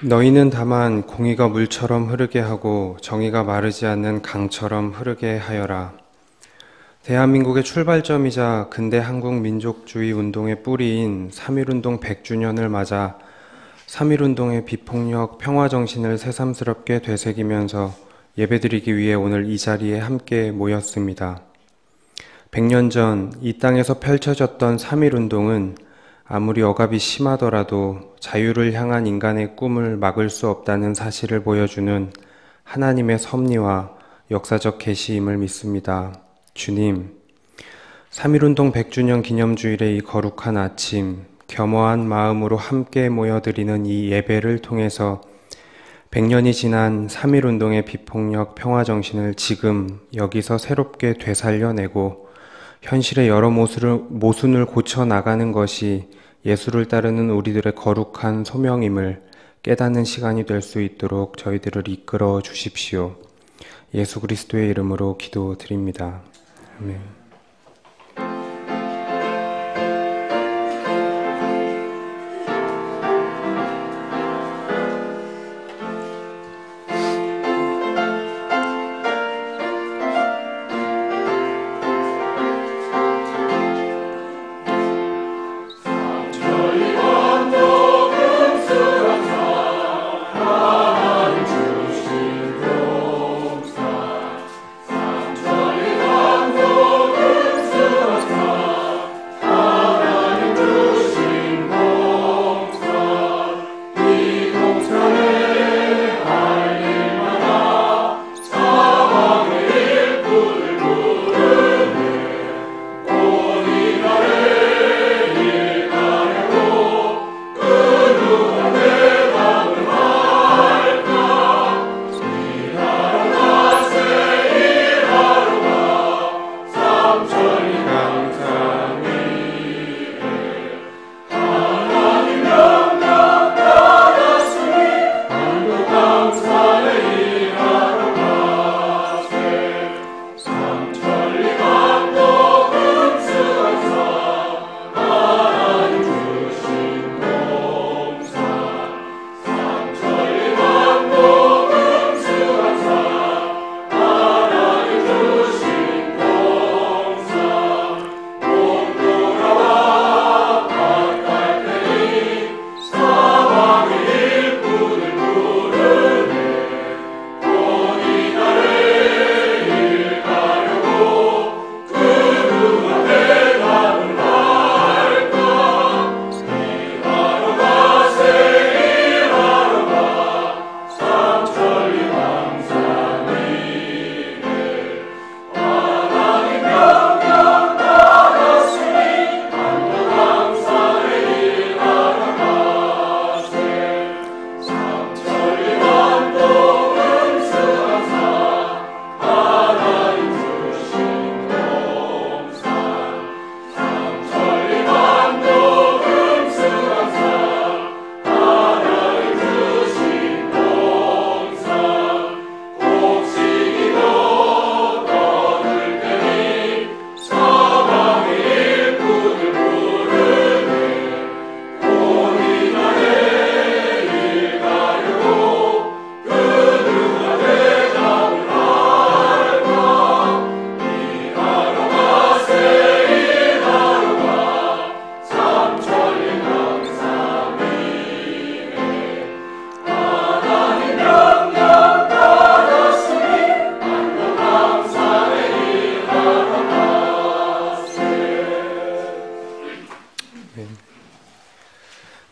너희는 다만 공의가 물처럼 흐르게 하고 정의가 마르지 않는 강처럼 흐르게 하여라. 대한민국의 출발점이자 근대 한국 민족주의 운동의 뿌리인 3.1운동 100주년을 맞아 3.1운동의 비폭력 평화정신을 새삼스럽게 되새기면서 예배드리기 위해 오늘 이 자리에 함께 모였습니다. 100년 전 이 땅에서 펼쳐졌던 3.1운동은 아무리 억압이 심하더라도 자유를 향한 인간의 꿈을 막을 수 없다는 사실을 보여주는 하나님의 섭리와 역사적 계시임을 믿습니다. 주님, 3.1운동 100주년 기념주일의 이 거룩한 아침, 겸허한 마음으로 함께 모여드리는 이 예배를 통해서 100년이 지난 3.1운동의 비폭력 평화정신을 지금 여기서 새롭게 되살려내고 현실의 여러 모순을 고쳐나가는 것이 예수를 따르는 우리들의 거룩한 소명임을 깨닫는 시간이 될 수 있도록 저희들을 이끌어 주십시오. 예수 그리스도의 이름으로 기도드립니다. 아멘.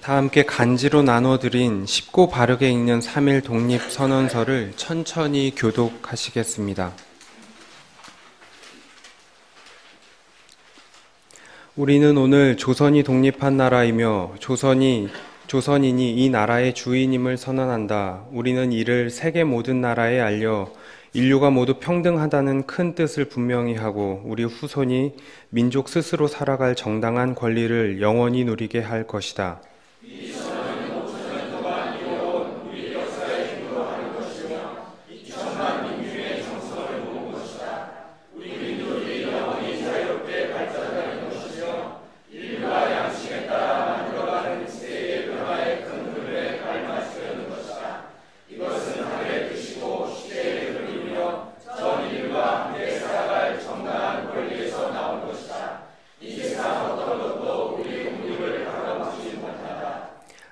다 함께 간지로 나눠드린 쉽고 바르게 읽는 3.1 독립선언서를 천천히 교독하시겠습니다. 우리는 오늘 조선이 독립한 나라이며 조선인이 이 나라의 주인임을 선언한다. 우리는 이를 세계 모든 나라에 알려 인류가 모두 평등하다는 큰 뜻을 분명히 하고 우리 후손이 민족 스스로 살아갈 정당한 권리를 영원히 누리게 할 것이다.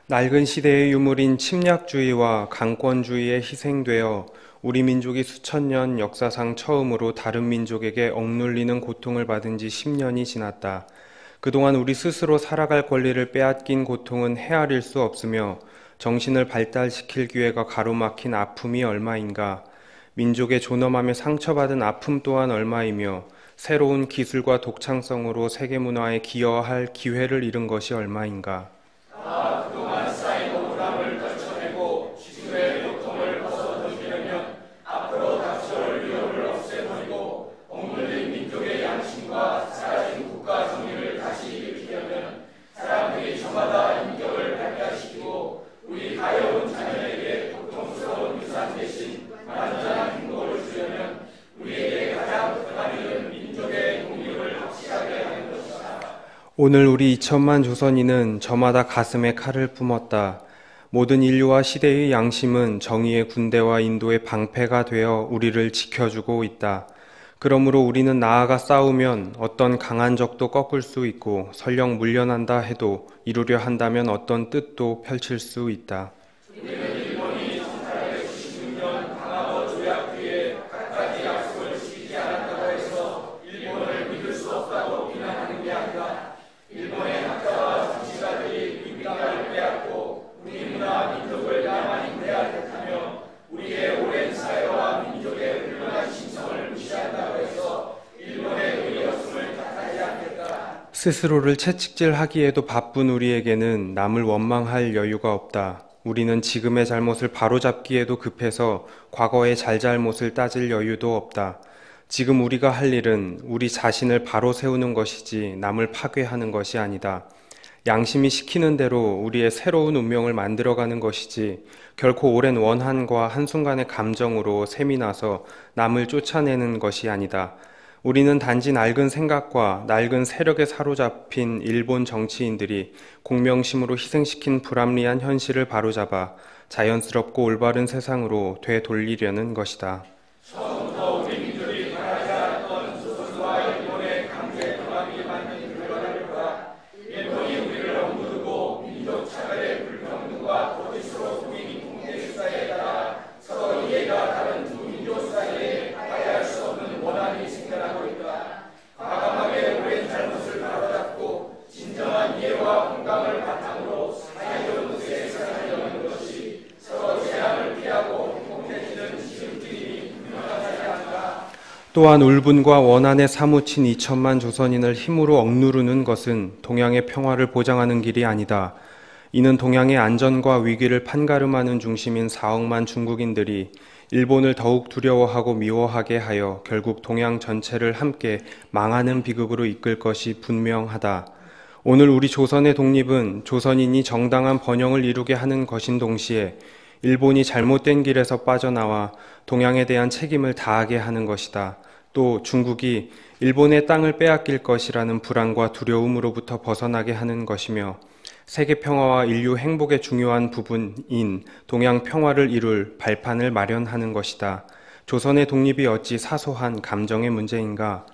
낡은 시대의 유물인 침략주의와 강권주의에 희생되어 우리 민족이 수천 년 역사상 처음으로 다른 민족에게 억눌리는 고통을 받은 지 10년이 지났다. 그동안 우리 스스로 살아갈 권리를 빼앗긴 고통은 헤아릴 수 없으며 정신을 발달시킬 기회가 가로막힌 아픔이 얼마인가. 민족의 존엄함에 상처받은 아픔 또한 얼마이며 새로운 기술과 독창성으로 세계문화에 기여할 기회를 잃은 것이 얼마인가. 그동안 쌓인 억울함을 떨쳐내고 지금의 고통을 벗어던지려면 앞으로 닥쳐올 위험을 없애버리고 억눌린 민족의 양심과 사라진 국가 정의를 다시 일으키려면 사람들이 저마다 인격을 발달시키고 우리 가여운 자녀에게 고통스러운 유산 대신 완전한 행복을 주려면 우리에게 가장 큰 일은 민족의 독립을 확실하게 하는 것이다. 오늘 우리 2천만 조선인은 저마다 가슴에 칼을 뿜었다. 모든 인류와 시대의 양심은 정의의 군대와 인도의 방패가 되어 우리를 지켜주고 있다. 그러므로 우리는 나아가 싸우면 어떤 강한 적도 꺾을 수 있고 설령 물려난다 해도 이루려 한다면 어떤 뜻도 펼칠 수 있다. 우리는 일본이 1896년 강화도 조약 뒤에 갖가지 약속을 지키지 않았다고 해서 일본을 믿을 수 없다고 비난하는 게 아니라 일본의 학자와 정치가들이 민가를 빼앗고 우리 문화 민족을 야만히 배알듯하며 우리의 오랜 사회와 민족의 훌륭한 신성을 무시한다고 해서 일본의 의였음을 탓하지 않겠다. 스스로를 채찍질하기에도 바쁜 우리에게는 남을 원망할 여유가 없다. 우리는 지금의 잘못을 바로잡기에도 급해서 과거의 잘잘못을 따질 여유도 없다. 지금 우리가 할 일은 우리 자신을 바로 세우는 것이지 남을 파괴하는 것이 아니다. 양심이 시키는 대로 우리의 새로운 운명을 만들어가는 것이지 결코 오랜 원한과 한순간의 감정으로 셈이 나서 남을 쫓아내는 것이 아니다. 우리는 단지 낡은 생각과 낡은 세력에 사로잡힌 일본 정치인들이 공명심으로 희생시킨 불합리한 현실을 바로잡아 자연스럽고 올바른 세상으로 되돌리려는 것이다. 처음부터 우리 민족이 바라지 않았던 조선과 일본의 강제 통합이 만든 결과가 일본이 우리를 억누르고 민족 차별의 불평등과 거짓으로 꾸민 통제 수사에 따라 서로 이해가 다른 두 민족 사이에 화해할 수 없는 원한이 생겨나고 있다. 과감하게 오랜 잘못을 바로잡고 진정한 이해와 공감을 바탕으로 사회적 세상을 여는 것이 서로 재앙을 피하고 행복해지는 지름길이 분명하지 않은가. 또한 울분과 원한에 사무친 2천만 조선인을 힘으로 억누르는 것은 동양의 평화를 보장하는 길이 아니다. 이는 동양의 안전과 위기를 판가름하는 중심인 4억만 중국인들이 일본을 더욱 두려워하고 미워하게 하여 결국 동양 전체를 함께 망하는 비극으로 이끌 것이 분명하다. 오늘 우리 조선의 독립은 조선인이 정당한 번영을 이루게 하는 것인 동시에 일본이 잘못된 길에서 빠져나와 동양에 대한 책임을 다하게 하는 것이다. 또 중국이 일본의 땅을 빼앗길 것이라는 불안과 두려움으로부터 벗어나게 하는 것이며 세계 평화와 인류 행복의 중요한 부분인 동양 평화를 이룰 발판을 마련하는 것이다. 조선의 독립이 어찌 사소한 감정의 문제인가?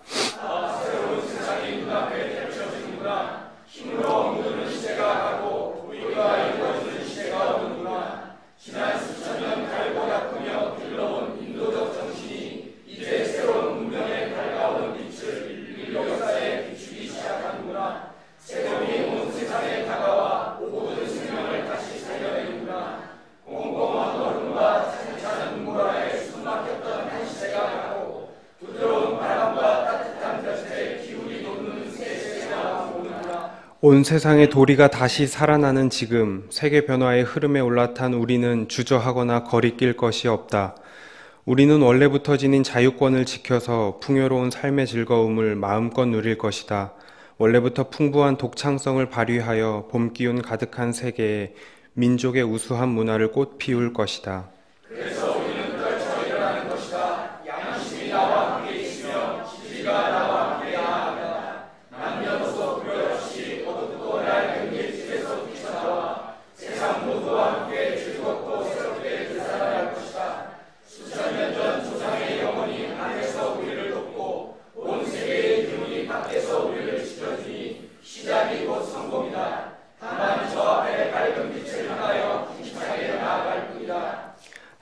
새로운 세상이 눈앞에 펼쳐지는구나. 힘으로 억누르는 시대가 가고 우리가 이루어지는 시대가 오는구나. 지난 수천 년 갈고 닦으며 길러온 인도적 정신이 이제 새로운 문명의 밝아오는 빛을 인류 역사에 비추기 시작하는구나. 새로움이 온 세상에 다가와 모든 생명을 다시 살려내는구나. 공공한 얼음과 찬찬한 눈보라에 숨막혔던 한 시대가 가고 부드러운 바람과 따뜻한 볕에 기울이 돋는 새 시대가 오는구나. 온 세상의 도리가 다시 살아나는 지금 세계 변화의 흐름에 올라탄 우리는 주저하거나 거리낄 것이 없다. 우리는 원래부터 지닌 자유권을 지켜서 풍요로운 삶의 즐거움을 마음껏 누릴 것이다. 원래부터 풍부한 독창성을 발휘하여 봄 기운 가득한 세계에 민족의 우수한 문화를 꽃 피울 것이다. 그래서 우리는 떨쳐 일어나는 것이다. 양심이 나와 함께 있으며 진리가 나와 함께 나아간다. 남녀노소 구별 없이 어둡고 낡은 옛집에서 뛰쳐나와 세상 모두와 함께 즐겁고 새롭게 되살아날 것이다. 수천 년 전 조상의 영혼이 안에서 우리를 돕고 온 세계의 기운이 밖에서 우리를 지켜주니 시작이 곧 성공이다. 다만 저 앞에 밝은 빛을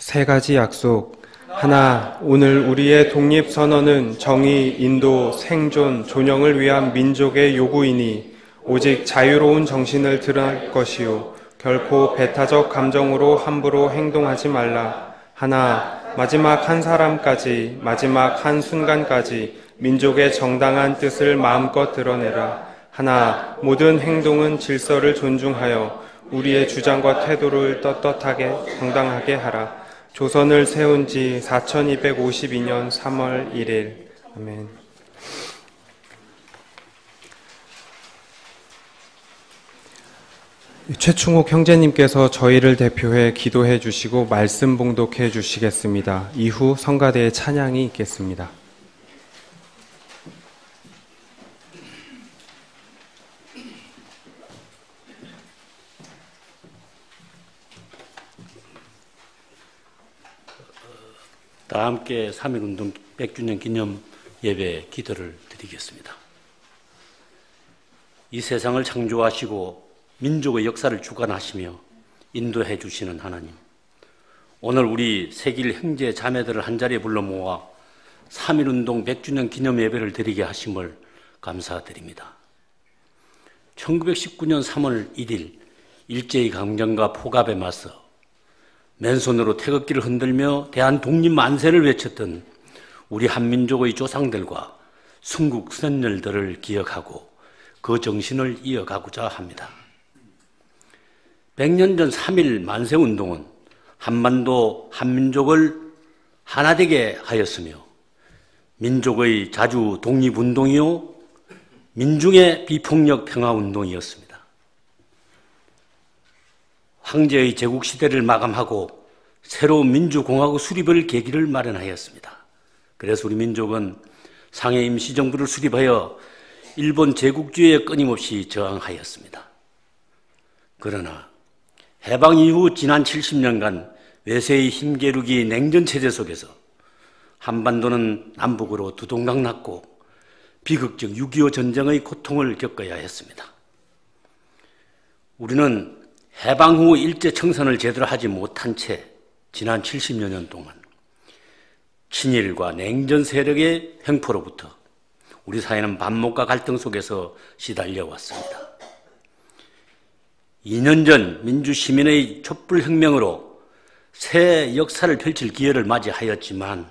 세 가지 약속. 하나, 오늘 우리의 독립선언은 정의, 인도, 생존, 존영을 위한 민족의 요구이니 오직 자유로운 정신을 드러낼 것이요 결코 배타적 감정으로 함부로 행동하지 말라. 하나, 마지막 한 사람까지, 마지막 한 순간까지 민족의 정당한 뜻을 마음껏 드러내라. 하나, 모든 행동은 질서를 존중하여 우리의 주장과 태도를 떳떳하게 정당하게 하라. 조선을 세운 지 4252년 3월 1일. 아멘. 최충옥 형제님께서 저희를 대표해 기도해 주시고 말씀 봉독해 주시겠습니다. 이후 성가대의 찬양이 있겠습니다. 다 함께 3.1운동 100주년 기념 예배 기도를 드리겠습니다. 이 세상을 창조하시고 민족의 역사를 주관하시며 인도해 주시는 하나님, 오늘 우리 세길 형제 자매들을 한자리에 불러 모아 3.1운동 100주년 기념 예배를 드리게 하심을 감사드립니다. 1919년 3월 1일 일제의 강점과 포갑에 맞서 맨손으로 태극기를 흔들며 대한 독립 만세를 외쳤던 우리 한민족의 조상들과 순국 선열들을 기억하고 그 정신을 이어가고자 합니다. 100년 전 3.1 만세운동은 한반도 한민족을 하나 되게 하였으며 민족의 자주 독립운동이요 민중의 비폭력 평화운동이었습니다. 황제의 제국시대를 마감하고 새로운 민주공화국 수립을 계기를 마련하였습니다. 그래서 우리 민족은 상해 임시정부를 수립하여 일본 제국주의에 끊임없이 저항하였습니다. 그러나 해방 이후 지난 70년간 외세의 힘겨루기 냉전체제 속에서 한반도는 남북으로 두동강 났고 비극적 6.25 전쟁의 고통을 겪어야 했습니다. 우리는 해방 후 일제 청산을 제대로 하지 못한 채 지난 70여 년 동안 친일과 냉전 세력의 횡포로부터 우리 사회는 반목과 갈등 속에서 시달려 왔습니다. 2년 전 민주시민의 촛불혁명으로 새 역사를 펼칠 기회를 맞이하였지만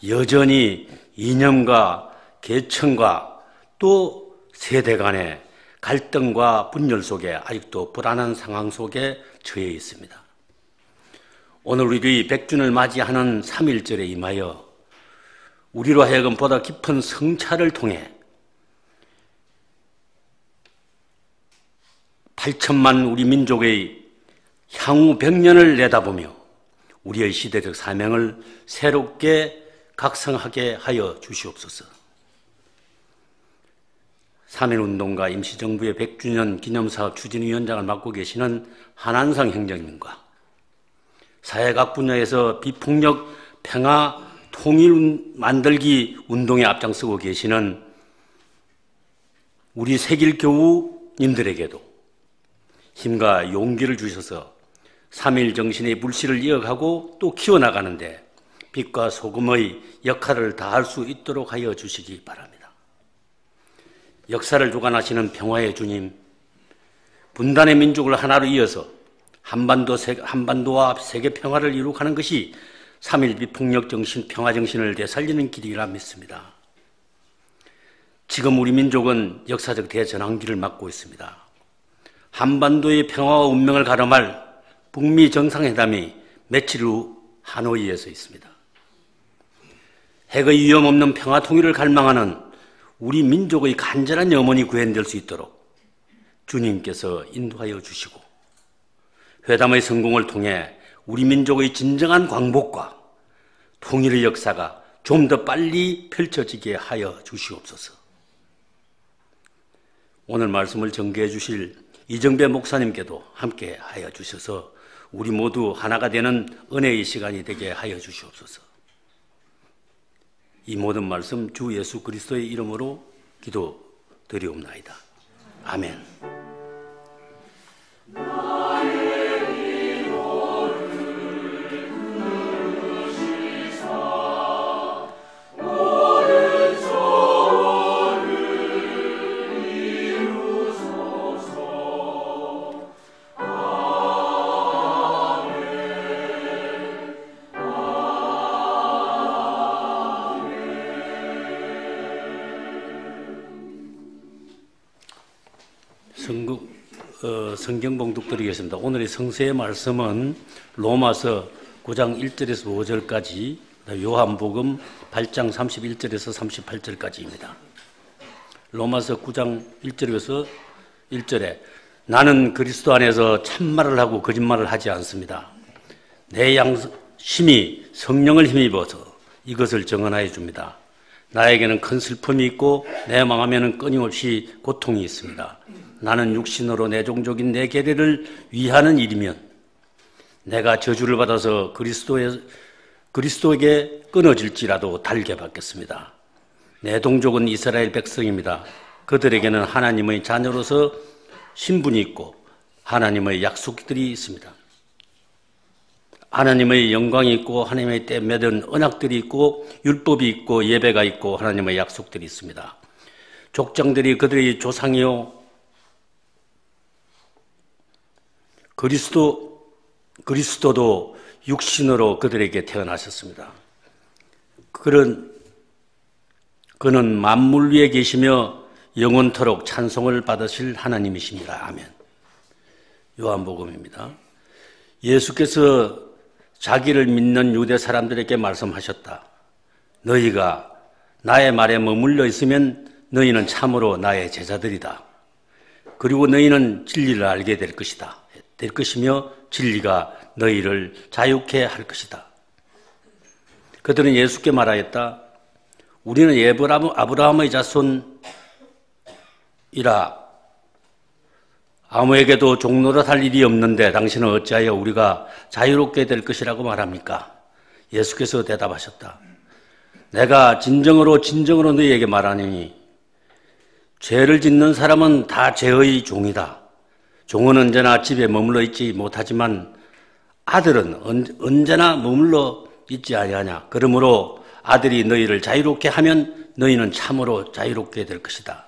여전히 이념과 계층과 또 세대 간의 갈등과 분열 속에 아직도 불안한 상황 속에 처해 있습니다. 오늘 우리의 100주년을 맞이하는 3.1절에 임하여 우리로 하여금 보다 깊은 성찰을 통해 8천만 우리 민족의 향후 100년을 내다보며 우리의 시대적 사명을 새롭게 각성하게 하여 주시옵소서. 3.1운동과 임시정부의 100주년 기념사업 추진위원장을 맡고 계시는 한한상 행정님과 사회 각 분야에서 비폭력 평화 통일 만들기 운동에 앞장서고 계시는 우리 세길교우님들에게도 힘과 용기를 주셔서 3.1 정신의 불씨를 이어가고 또 키워나가는데 빛과 소금의 역할을 다할 수 있도록 하여 주시기 바랍니다. 역사를 주관하시는 평화의 주님, 분단의 민족을 하나로 이어서 한반도와 세계 평화를 이룩하는 것이 3.1 비폭력 정신, 평화 정신을 되살리는 길이라 믿습니다. 지금 우리 민족은 역사적 대전환기를 맞고 있습니다. 한반도의 평화와 운명을 가름할 북미 정상회담이 며칠 후 하노이에서 있습니다. 핵의 위험 없는 평화 통일을 갈망하는 우리 민족의 간절한 염원이 구현될 수 있도록 주님께서 인도하여 주시고 회담의 성공을 통해 우리 민족의 진정한 광복과 통일의 역사가 좀 더 빨리 펼쳐지게 하여 주시옵소서. 오늘 말씀을 전개해 주실 이정배 목사님께도 함께 하여 주셔서 우리 모두 하나가 되는 은혜의 시간이 되게 하여 주시옵소서. 이 모든 말씀 주 예수 그리스도의 이름으로 기도드리옵나이다. 아멘. 나의 기도를 성경 봉독 드리겠습니다. 오늘의 성서의 말씀은 로마서 9장 1절에서 5절까지, 요한복음 8장 31절에서 38절까지입니다. 로마서 9장 1절에서 1절에 나는 그리스도 안에서 참말을 하고 거짓말을 하지 않습니다. 내 양심이 성령을 힘입어서 이것을 증언하여 줍니다. 나에게는 큰 슬픔이 있고 내 마음에는 끊임없이 고통이 있습니다. 나는 육신으로 내 종족인 내 계례를 위하는 일이면 내가 저주를 받아서 그리스도에게 끊어질지라도 달게 받겠습니다. 내 동족은 이스라엘 백성입니다. 그들에게는 하나님의 자녀로서 신분이 있고 하나님의 약속들이 있습니다. 하나님의 영광이 있고 하나님의 때 맺은 언약들이 있고 율법이 있고 예배가 있고 하나님의 약속들이 있습니다. 족장들이 그들의 조상이요 그리스도도 육신으로 그들에게 태어나셨습니다. 그는 만물 위에 계시며 영원토록 찬송을 받으실 하나님이십니다. 아멘. 요한복음입니다. 예수께서 자기를 믿는 유대 사람들에게 말씀하셨다. 너희가 나의 말에 머물러 있으면 너희는 참으로 나의 제자들이다. 그리고 너희는 진리를 알게 될 것이며 진리가 너희를 자유케 할 것이다. 그들은 예수께 말하였다. 우리는 아브라함의 자손이라 아무에게도 종노릇할 일이 없는데 당신은 어찌하여 우리가 자유롭게 될 것이라고 말합니까? 예수께서 대답하셨다. 내가 진정으로 너희에게 말하니 죄를 짓는 사람은 다 죄의 종이다. 종은 언제나 집에 머물러 있지 못하지만 아들은 언제나 머물러 있지 아니하냐. 그러므로 아들이 너희를 자유롭게 하면 너희는 참으로 자유롭게 될 것이다.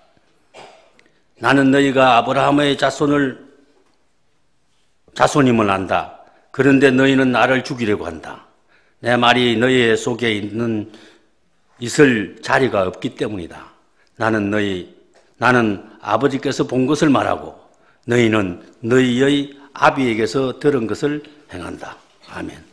나는 너희가 아브라함의 자손임을 안다. 그런데 너희는 나를 죽이려고 한다. 내 말이 너희 속에 있을 자리가 없기 때문이다. 나는 아버지께서 본 것을 말하고 너희는 너희의 아비에게서 들은 것을 행한다. 아멘.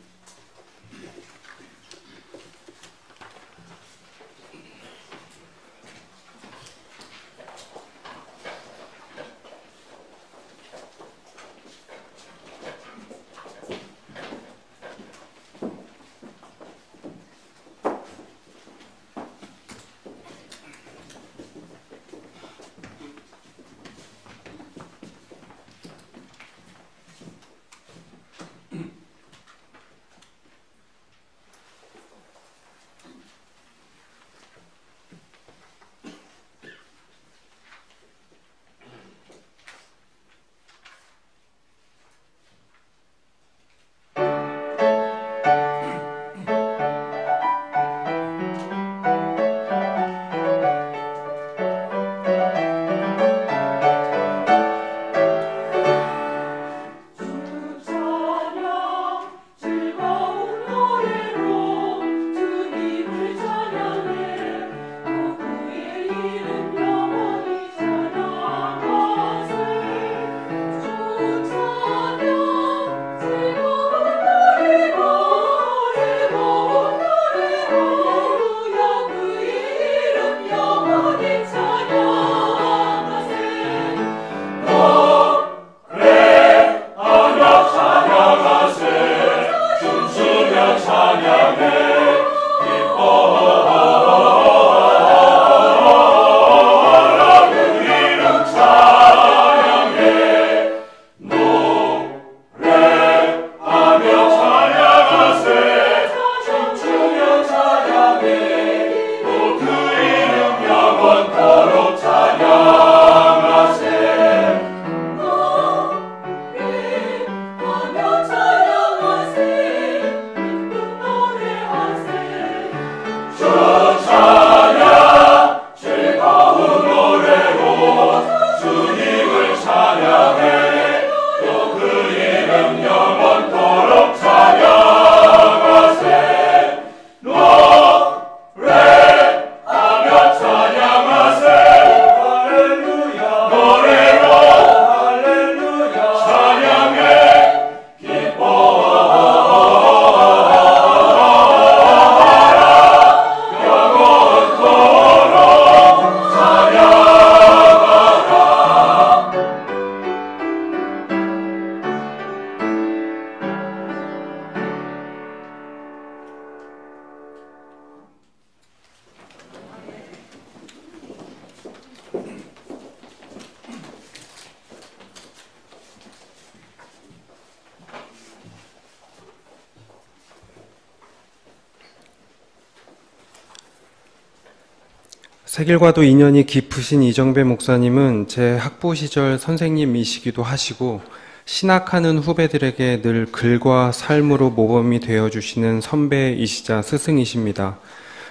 세길과도 인연이 깊으신 이정배 목사님은 제 학부 시절 선생님이시기도 하시고 신학하는 후배들에게 늘 글과 삶으로 모범이 되어주시는 선배이시자 스승이십니다.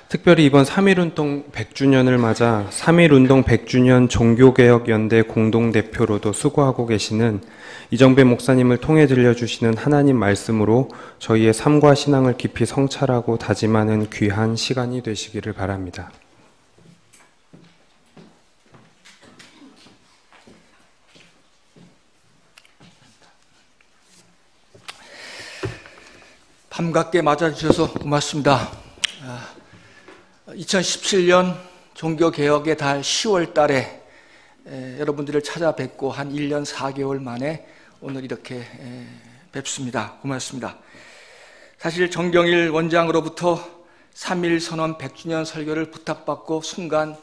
특별히 이번 3.1운동 100주년을 맞아 3.1운동 100주년 종교개혁연대 공동대표로도 수고하고 계시는 이정배 목사님을 통해 들려주시는 하나님 말씀으로 저희의 삶과 신앙을 깊이 성찰하고 다짐하는 귀한 시간이 되시기를 바랍니다. 반갑게 맞아주셔서 고맙습니다. 2017년 종교개혁의 달 10월 달에 여러분들을 찾아뵙고 한 1년 4개월 만에 오늘 이렇게 뵙습니다. 고맙습니다. 사실 정경일 원장으로부터 3.1 선언 100주년 설교를 부탁받고 순간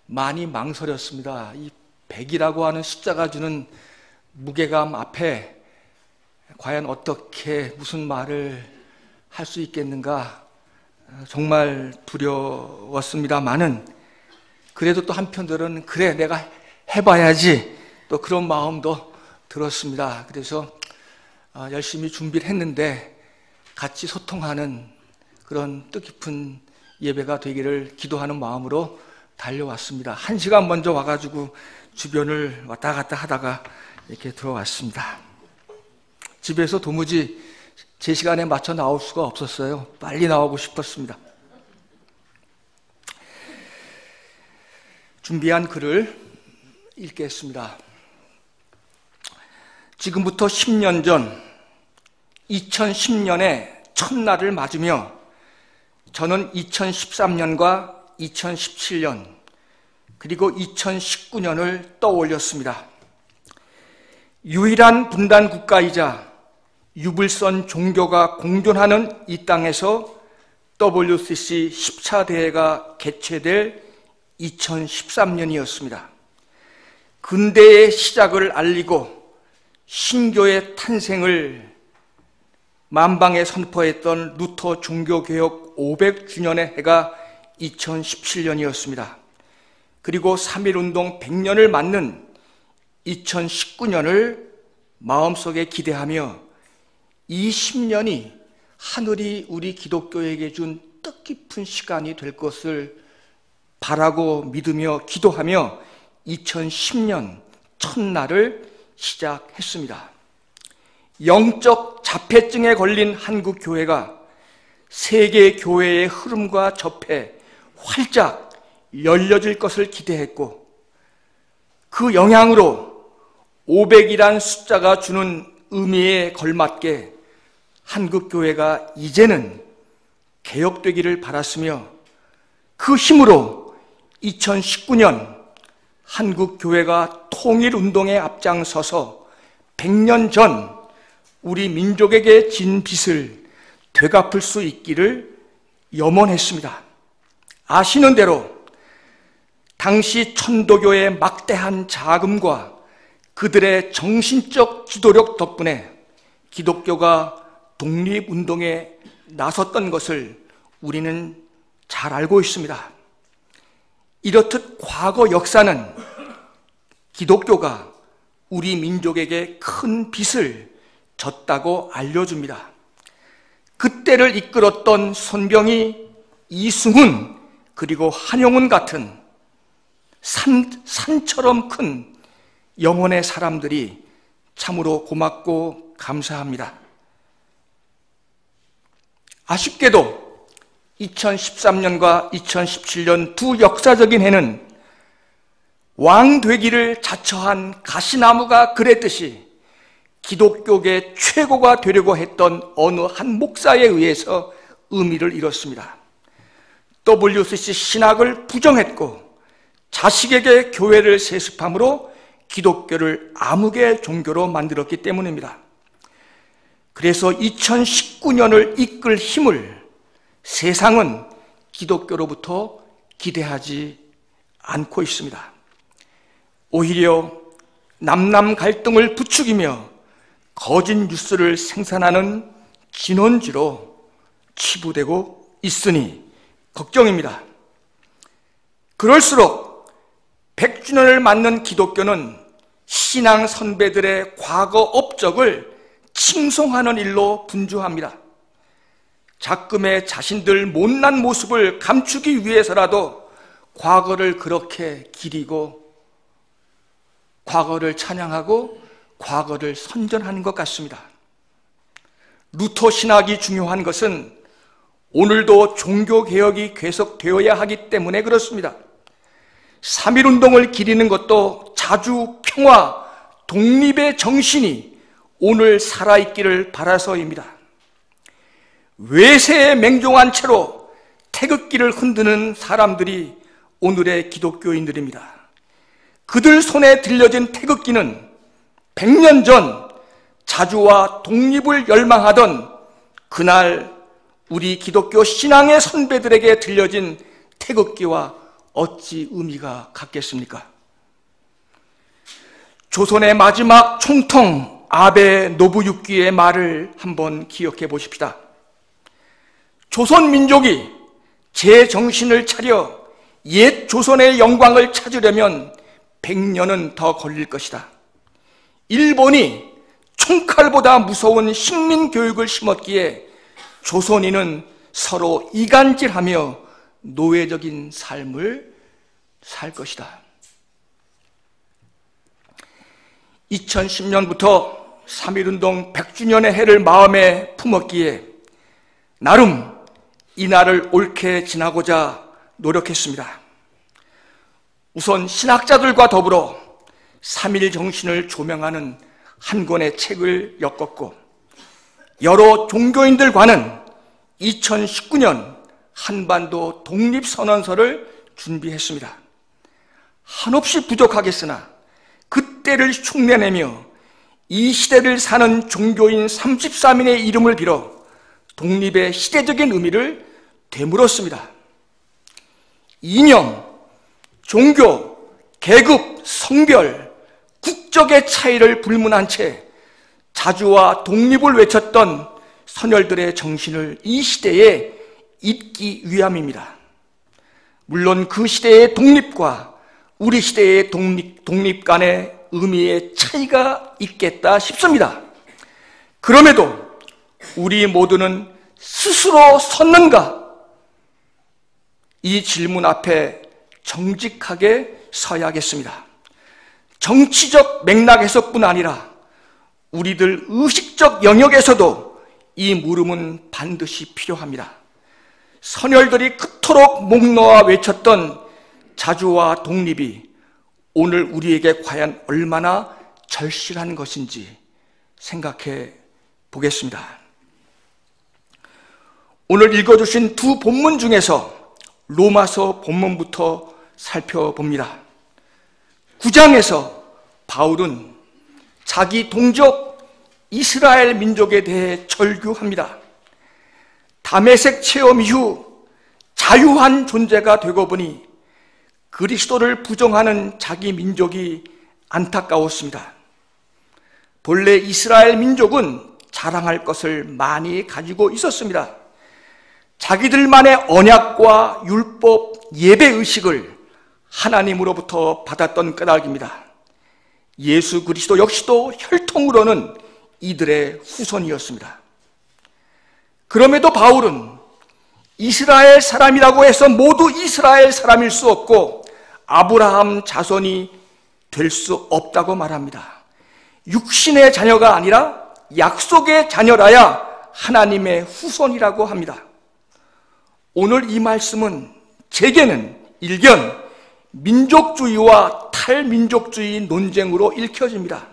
많이 망설였습니다. 이 100이라고 하는 숫자가 주는 무게감 앞에 과연 어떻게 무슨 말을 할 수 있겠는가 정말 두려웠습니다만은 그래도 또 한편으로는 그래 내가 해봐야지 또 그런 마음도 들었습니다. 그래서 열심히 준비를 했는데 같이 소통하는 그런 뜻깊은 예배가 되기를 기도하는 마음으로 달려왔습니다. 1시간 먼저 와가지고 주변을 왔다 갔다 하다가 이렇게 들어왔습니다. 집에서 도무지 제 시간에 맞춰 나올 수가 없었어요. 빨리 나오고 싶었습니다. 준비한 글을 읽겠습니다. 지금부터 10년 전 2010년의 첫날을 맞으며 저는 2013년과 2017년 그리고 2019년을 떠올렸습니다. 유일한 분단 국가이자 유불선 종교가 공존하는 이 땅에서 WCC 10차 대회가 개최될 2013년이었습니다. 근대의 시작을 알리고 신교의 탄생을 만방에 선포했던 루터 종교개혁 500주년의 해가 2017년이었습니다. 그리고 3.1운동 100년을 맞는 2019년을 마음속에 기대하며 이 10년이 하늘이 우리 기독교에게 준 뜻깊은 시간이 될 것을 바라고 믿으며 기도하며 2010년 첫날을 시작했습니다. 영적 자폐증에 걸린 한국 교회가 세계 교회의 흐름과 접해 활짝 열려질 것을 기대했고 그 영향으로 500이란 숫자가 주는 의미에 걸맞게 한국 교회가 이제는 개혁되기를 바랐으며 그 힘으로 2019년 한국 교회가 통일운동에 앞장서서 100년 전 우리 민족에게 진 빚을 되갚을 수 있기를 염원했습니다. 아시는 대로 당시 천도교의 막대한 자금과 그들의 정신적 지도력 덕분에 기독교가 독립운동에 나섰던 것을 우리는 잘 알고 있습니다. 이렇듯 과거 역사는 기독교가 우리 민족에게 큰 빚을 졌다고 알려줍니다. 그때를 이끌었던 손병희, 이승훈, 그리고 한용운 같은 산처럼 큰 영혼의 사람들이 참으로 고맙고 감사합니다. 아쉽게도 2013년과 2017년 두 역사적인 해는 왕 되기를 자처한 가시나무가 그랬듯이 기독교계 최고가 되려고 했던 어느 한 목사에 의해서 의미를 잃었습니다. WCC 신학을 부정했고 자식에게 교회를 세습함으로 기독교를 암흑의 종교로 만들었기 때문입니다. 그래서 2019년을 이끌 힘을 세상은 기독교로부터 기대하지 않고 있습니다. 오히려 남남 갈등을 부추기며 거짓 뉴스를 생산하는 진원지로 치부되고 있으니 걱정입니다. 그럴수록 100주년을 맞는 기독교는 신앙 선배들의 과거 업적을 칭송하는 일로 분주합니다. 작금의 자신들 못난 모습을 감추기 위해서라도 과거를 그렇게 기리고 과거를 찬양하고 과거를 선전하는 것 같습니다. 루터 신학이 중요한 것은 오늘도 종교개혁이 계속되어야 하기 때문에 그렇습니다. 3.1운동을 기리는 것도 자주 평화, 독립의 정신이 오늘 살아있기를 바라서입니다. 외세에 맹종한 채로 태극기를 흔드는 사람들이 오늘의 기독교인들입니다. 그들 손에 들려진 태극기는 100년 전 자주와 독립을 열망하던 그날 우리 기독교 신앙의 선배들에게 들려진 태극기와 어찌 의미가 같겠습니까? 조선의 마지막 총통 아베 노부유키의 말을 한번 기억해 보십시다. 조선 민족이 제정신을 차려 옛 조선의 영광을 찾으려면 100년은 더 걸릴 것이다. 일본이 총칼보다 무서운 식민교육을 심었기에 조선인은 서로 이간질하며 노예적인 삶을 살 것이다. 2010년부터 3.1운동 100주년의 해를 마음에 품었기에 나름 이날을 옳게 지나고자 노력했습니다. 우선 신학자들과 더불어 3.1 정신을 조명하는 한 권의 책을 엮었고 여러 종교인들과는 2019년 한반도 독립선언서를 준비했습니다. 한없이 부족하겠으나 그때를 흉내내며 이 시대를 사는 종교인 33인의 이름을 빌어 독립의 시대적인 의미를 되물었습니다. 이념, 종교, 계급, 성별, 국적의 차이를 불문한 채 자주와 독립을 외쳤던 선열들의 정신을 이 시대에 잇기 위함입니다. 물론 그 시대의 독립과 우리 시대의 독립 간의 의미의 차이가 있겠다 싶습니다. 그럼에도 우리 모두는 스스로 섰는가? 이 질문 앞에 정직하게 서야겠습니다. 정치적 맥락에서뿐 아니라 우리들 의식적 영역에서도 이 물음은 반드시 필요합니다. 선열들이 그토록 목 놓아 외쳤던 자주와 독립이 오늘 우리에게 과연 얼마나 절실한 것인지 생각해 보겠습니다. 오늘 읽어주신 두 본문 중에서 로마서 본문부터 살펴봅니다. 9장에서 바울은 자기 동족 이스라엘 민족에 대해 절규합니다. 다메섹 체험 이후 자유한 존재가 되고 보니 그리스도를 부정하는 자기 민족이 안타까웠습니다. 본래 이스라엘 민족은 자랑할 것을 많이 가지고 있었습니다. 자기들만의 언약과 율법, 예배의식을 하나님으로부터 받았던 까닭입니다. 예수 그리스도 역시도 혈통으로는 이들의 후손이었습니다. 그럼에도 바울은 이스라엘 사람이라고 해서 모두 이스라엘 사람일 수 없고 아브라함 자손이 될 수 없다고 말합니다. 육신의 자녀가 아니라 약속의 자녀라야 하나님의 후손이라고 합니다. 오늘 이 말씀은 제게는 일견 민족주의와 탈민족주의 논쟁으로 읽혀집니다.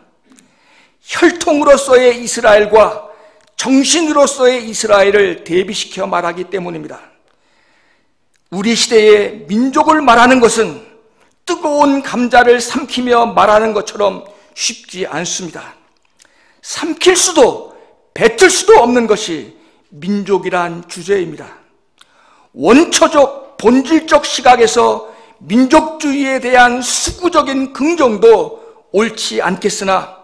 혈통으로서의 이스라엘과 정신으로서의 이스라엘을 대비시켜 말하기 때문입니다. 우리 시대의 민족을 말하는 것은 뜨거운 감자를 삼키며 말하는 것처럼 쉽지 않습니다. 삼킬 수도 뱉을 수도 없는 것이 민족이란 주제입니다. 원초적 본질적 시각에서 민족주의에 대한 수구적인 긍정도 옳지 않겠으나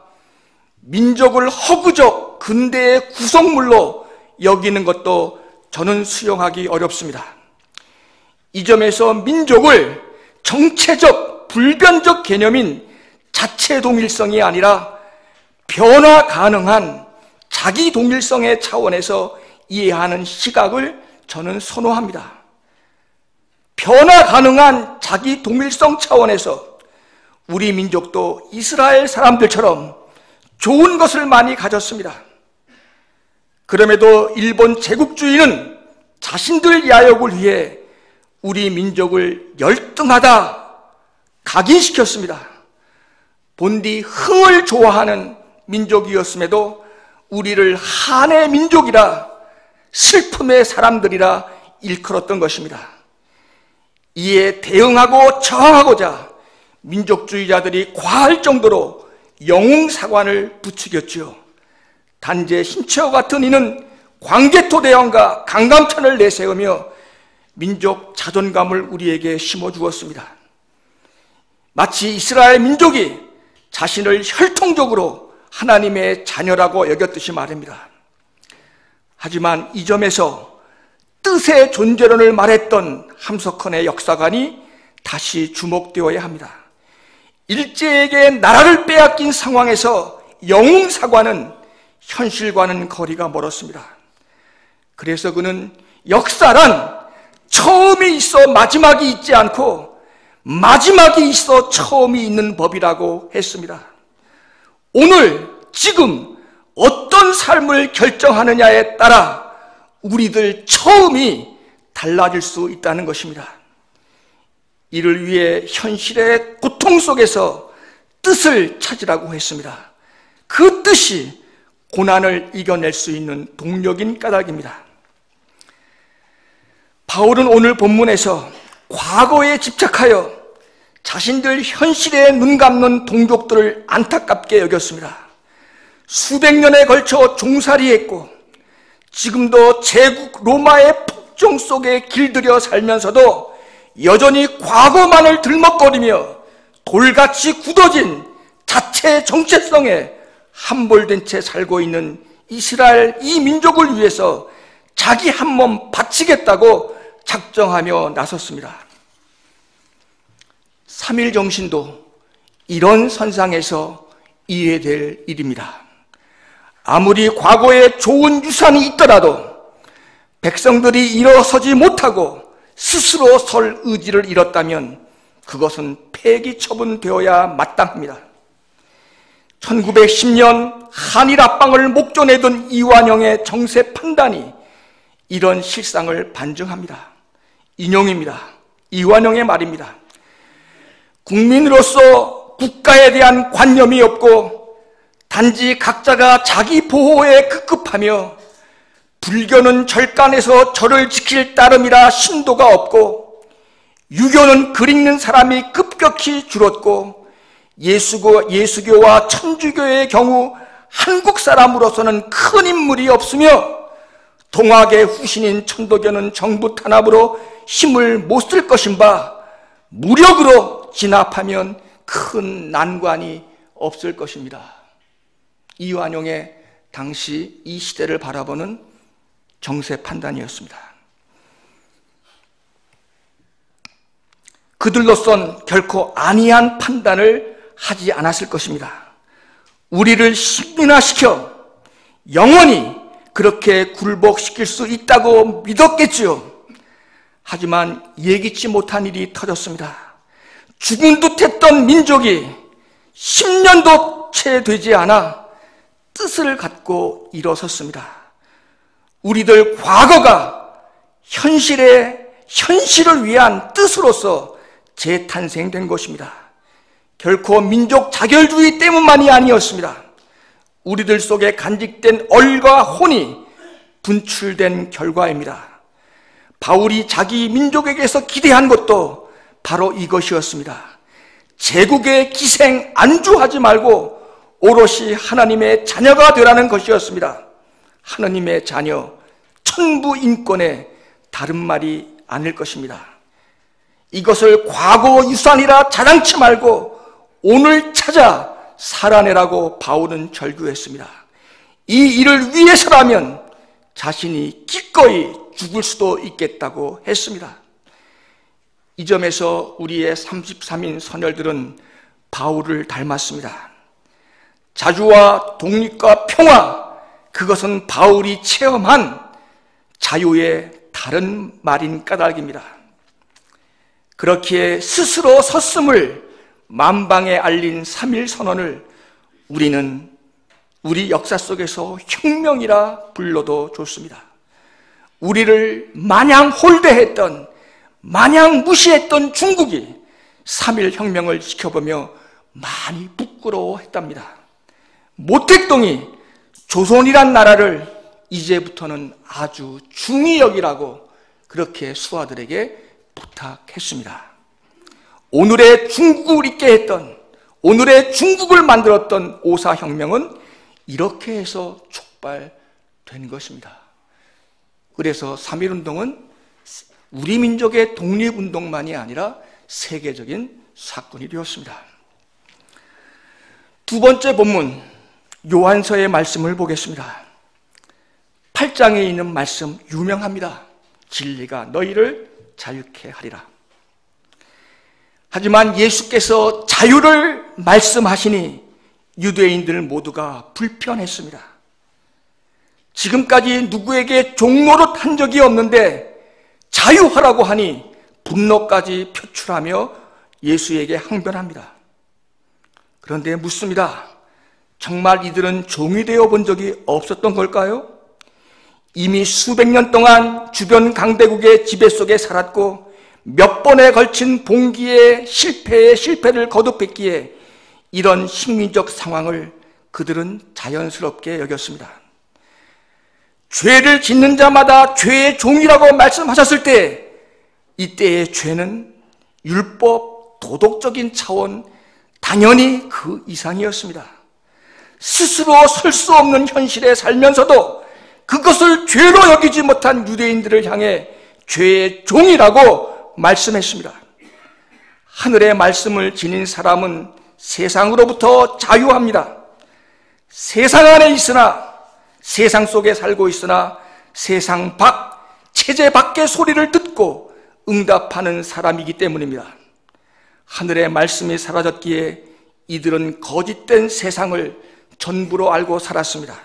민족을 허구적 근대의 구성물로 여기는 것도 저는 수용하기 어렵습니다. 이 점에서 민족을 정체적 불변적 개념인 자체 동일성이 아니라 변화 가능한 자기 동일성의 차원에서 이해하는 시각을 저는 선호합니다. 변화 가능한 자기 동일성 차원에서 우리 민족도 이스라엘 사람들처럼 좋은 것을 많이 가졌습니다. 그럼에도 일본 제국주의는 자신들 야욕을 위해 우리 민족을 열등하다 각인시켰습니다. 본디 흥을 좋아하는 민족이었음에도 우리를 한의 민족이라 슬픔의 사람들이라 일컬었던 것입니다. 이에 대응하고 저항하고자 민족주의자들이 과할 정도로 영웅사관을 부추겼지요. 단재 신처와 같은 이는 광개토 대왕과 강감찬을 내세우며 민족 자존감을 우리에게 심어주었습니다. 마치 이스라엘 민족이 자신을 혈통적으로 하나님의 자녀라고 여겼듯이 말입니다. 하지만 이 점에서 뜻의 존재론을 말했던 함석헌의 역사관이 다시 주목되어야 합니다. 일제에게 나라를 빼앗긴 상황에서 영웅사관은 현실과는 거리가 멀었습니다. 그래서 그는 역사란 처음이 있어 마지막이 있지 않고 마지막이 있어 처음이 있는 법이라고 했습니다. 오늘 지금 어떤 삶을 결정하느냐에 따라 우리들 처음이 달라질 수 있다는 것입니다. 이를 위해 현실의 고통 속에서 뜻을 찾으라고 했습니다. 그 뜻이 고난을 이겨낼 수 있는 동력인 까닭입니다. 바울은 오늘 본문에서 과거에 집착하여 자신들 현실에 눈 감는 동족들을 안타깝게 여겼습니다. 수백 년에 걸쳐 종살이했고 지금도 제국 로마의 폭정 속에 길들여 살면서도 여전히 과거만을 들먹거리며 돌같이 굳어진 자체 정체성에 함몰된 채 살고 있는 이스라엘 이 민족을 위해서 자기 한 몸 바치겠다고 작정하며 나섰습니다. 3.1 정신도 이런 선상에서 이해될 일입니다. 아무리 과거에 좋은 유산이 있더라도 백성들이 일어서지 못하고 스스로 설 의지를 잃었다면 그것은 폐기 처분되어야 마땅합니다. 1910년 한일 합방을 목전에 둔 이완용의 정세 판단이 이런 실상을 반증합니다. 인용입니다. 이완용의 말입니다. 국민으로서 국가에 대한 관념이 없고 단지 각자가 자기 보호에 급급하며 불교는 절간에서 절을 지킬 따름이라 신도가 없고 유교는 글 읽는 사람이 급격히 줄었고 예수교와 천주교의 경우 한국 사람으로서는 큰 인물이 없으며 동학의 후신인 천도교는 정부 탄압으로 힘을 못 쓸 것인바 무력으로 진압하면 큰 난관이 없을 것입니다. 이완용의 당시 이 시대를 바라보는 정세 판단이었습니다. 그들로선 결코 아니한 판단을 하지 않았을 것입니다. 우리를 식민화시켜 영원히 그렇게 굴복시킬 수 있다고 믿었겠지요. 하지만 예기치 못한 일이 터졌습니다. 죽은 듯 했던 민족이 10년도 채 되지 않아 뜻을 갖고 일어섰습니다. 우리들 과거가 현실을 위한 뜻으로서 재탄생된 것입니다. 결코 민족 자결주의 때문만이 아니었습니다. 우리들 속에 간직된 얼과 혼이 분출된 결과입니다. 바울이 자기 민족에게서 기대한 것도 바로 이것이었습니다. 제국의 기생 안주하지 말고 오롯이 하나님의 자녀가 되라는 것이었습니다. 하나님의 자녀, 천부인권의 다른 말이 아닐 것입니다. 이것을 과거 유산이라 자랑치 말고 오늘 찾아 살아내라고 바울은 절규했습니다. 이 일을 위해서라면 자신이 기꺼이 죽을 수도 있겠다고 했습니다. 이 점에서 우리의 33인 선열들은 바울을 닮았습니다. 자주와 독립과 평화, 그것은 바울이 체험한 자유의 다른 말인 까닭입니다. 그렇기에 스스로 섰음을 만방에 알린 3.1 선언을 우리는 우리 역사 속에서 혁명이라 불러도 좋습니다. 우리를 마냥 홀대했던, 마냥 무시했던 중국이 3.1 혁명을 지켜보며 많이 부끄러워했답니다. 모택동이 조선이란 나라를 이제부터는 아주 중히 여기라고 그렇게 수하들에게 부탁했습니다. 오늘의 중국을 있게 했던, 오늘의 중국을 만들었던 오사혁명은 이렇게 해서 촉발된 것입니다. 그래서 3.1운동은 우리 민족의 독립운동만이 아니라 세계적인 사건이 되었습니다. 두 번째 본문 요한서의 말씀을 보겠습니다. 8장에 있는 말씀 유명합니다. 진리가 너희를 자유케 하리라. 하지만 예수께서 자유를 말씀하시니 유대인들 모두가 불편했습니다. 지금까지 누구에게 종노릇 한 적이 없는데 자유하라고 하니 분노까지 표출하며 예수에게 항변합니다. 그런데 묻습니다. 정말 이들은 종이 되어 본 적이 없었던 걸까요? 이미 수백 년 동안 주변 강대국의 지배 속에 살았고 몇 번에 걸친 봉기의 실패를 거듭했기에 이런 식민적 상황을 그들은 자연스럽게 여겼습니다. 죄를 짓는 자마다 죄의 종이라고 말씀하셨을 때 이때의 죄는 율법, 도덕적인 차원, 당연히 그 이상이었습니다. 스스로 설 수 없는 현실에 살면서도 그것을 죄로 여기지 못한 유대인들을 향해 죄의 종이라고 말씀했습니다. 하늘의 말씀을 지닌 사람은 세상으로부터 자유합니다. 세상 안에 있으나, 세상 속에 살고 있으나 세상 밖, 체제 밖의 소리를 듣고 응답하는 사람이기 때문입니다. 하늘의 말씀이 사라졌기에 이들은 거짓된 세상을 전부로 알고 살았습니다.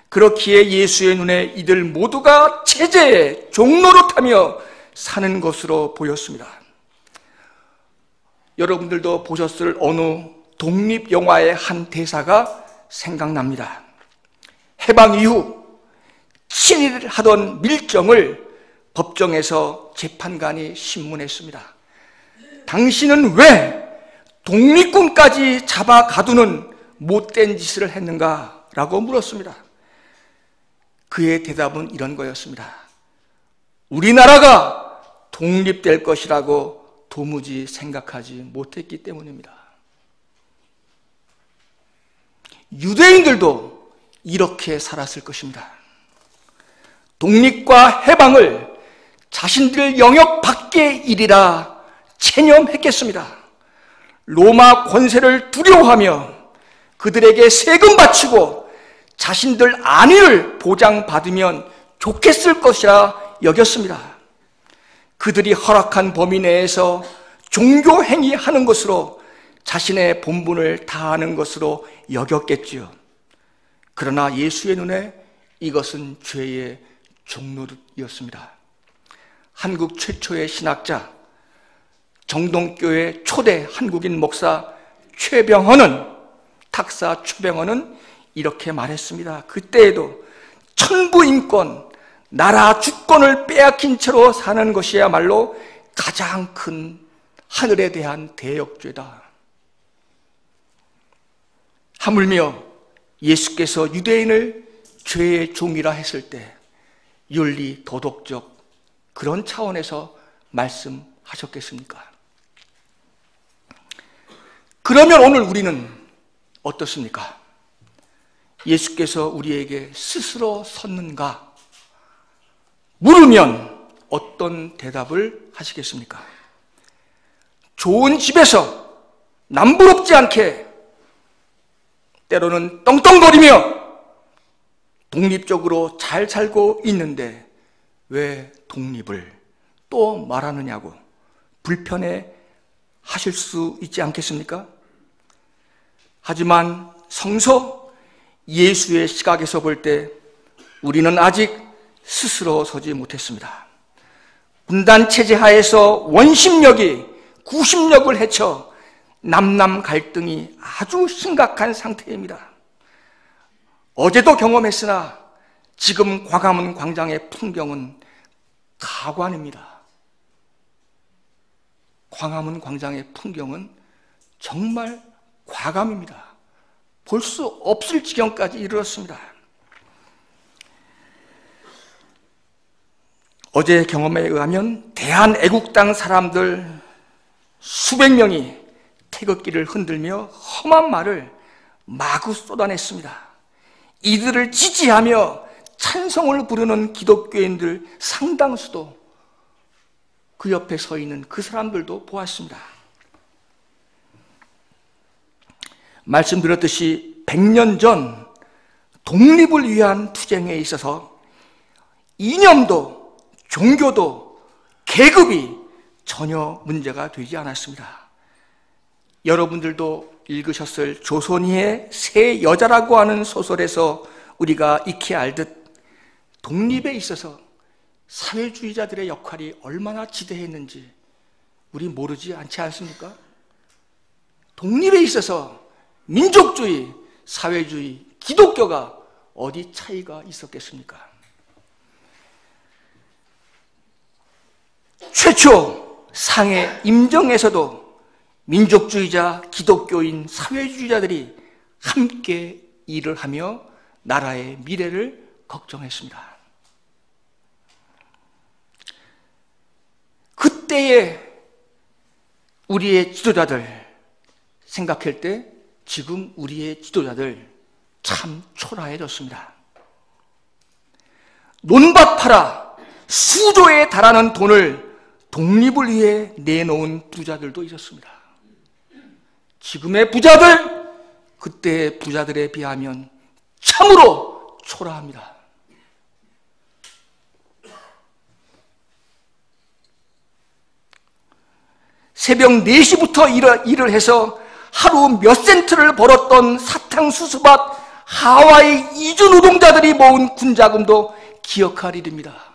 그렇기에 예수의 눈에 이들 모두가 체제의 종노릇하며 사는 것으로 보였습니다. 여러분들도 보셨을 어느 독립영화의 한 대사가 생각납니다. 해방 이후 친일을 하던 밀정을 법정에서 재판관이 신문했습니다. 당신은 왜 독립군까지 잡아 가두는 못된 짓을 했는가? 라고 물었습니다. 그의 대답은 이런 거였습니다. 우리나라가 독립될 것이라고 도무지 생각하지 못했기 때문입니다. 유대인들도 이렇게 살았을 것입니다. 독립과 해방을 자신들 영역 밖의 일이라 체념했겠습니다. 로마 권세를 두려워하며 그들에게 세금 바치고 자신들 안위를 보장받으면 좋겠을 것이라 여겼습니다. 그들이 허락한 범위 내에서 종교 행위하는 것으로 자신의 본분을 다하는 것으로 여겼겠지요. 그러나 예수의 눈에 이것은 죄의 종노릇이었습니다. 한국 최초의 신학자, 정동교회 초대 한국인 목사 탁사 최병헌은 이렇게 말했습니다. 그때에도 천부인권, 나라 주권을 빼앗긴 채로 사는 것이야말로 가장 큰 하늘에 대한 대역죄다. 하물며 예수께서 유대인을 죄의 종이라 했을 때 윤리, 도덕적 그런 차원에서 말씀하셨겠습니까? 그러면 오늘 우리는 어떻습니까? 예수께서 우리에게 스스로 섰는가? 물으면 어떤 대답을 하시겠습니까? 좋은 집에서 남부럽지 않게 때로는 떵떵거리며 독립적으로 잘 살고 있는데 왜 독립을 또 말하느냐고 불편해 하실 수 있지 않겠습니까? 하지만 성서 예수의 시각에서 볼 때 우리는 아직 스스로 서지 못했습니다. 분단 체제 하에서 원심력이 구심력을 헤쳐 남남 갈등이 아주 심각한 상태입니다. 어제도 경험했으나 지금 광화문 광장의 풍경은 가관입니다. 광화문 광장의 풍경은 정말 과감입니다. 볼 수 없을 지경까지 이르렀습니다. 어제 경험에 의하면 대한애국당 사람들 수백 명이 태극기를 흔들며 험한 말을 마구 쏟아냈습니다. 이들을 지지하며 찬송을 부르는 기독교인들 상당수도 그 옆에 서 있는 그 사람들도 보았습니다. 말씀드렸듯이 100년 전 독립을 위한 투쟁에 있어서 이념도 종교도 계급이 전혀 문제가 되지 않았습니다. 여러분들도 읽으셨을 조선희의 새 여자라고 하는 소설에서 우리가 익히 알듯 독립에 있어서 사회주의자들의 역할이 얼마나 지대했는지 우리 모르지 않지 않습니까? 독립에 있어서 민족주의, 사회주의, 기독교가 어디 차이가 있었겠습니까? 최초 상해 임정에서도 민족주의자, 기독교인, 사회주의자들이 함께 일을 하며 나라의 미래를 걱정했습니다. 그때의 우리의 지도자들 생각할 때 지금 우리의 지도자들 참 초라해졌습니다. 논밭 팔아 수조에 달하는 돈을 독립을 위해 내놓은 부자들도 있었습니다. 지금의 부자들, 그때의 부자들에 비하면 참으로 초라합니다. 새벽 4시부터 일을 해서 하루 몇 센트를 벌었던 사탕수수밭 하와이 이주 노동자들이 모은 군자금도 기억할 일입니다.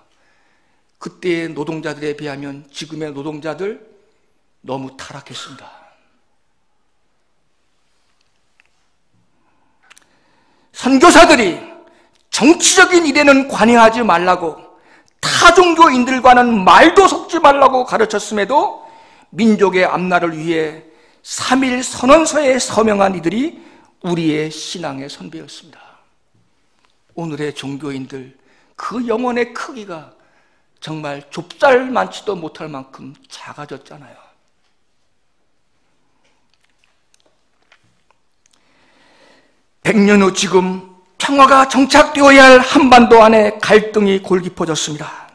그때의 노동자들에 비하면 지금의 노동자들 너무 타락했습니다. 선교사들이 정치적인 일에는 관여하지 말라고, 타종교인들과는 말도 섞지 말라고 가르쳤음에도 민족의 앞날을 위해 3.1 선언서에 서명한 이들이 우리의 신앙의 선배였습니다. 오늘의 종교인들, 그 영혼의 크기가 정말 좁쌀만치도 못할 만큼 작아졌잖아요. (100년) 후 지금 평화가 정착되어야 할 한반도 안에 갈등이 골깊어졌습니다.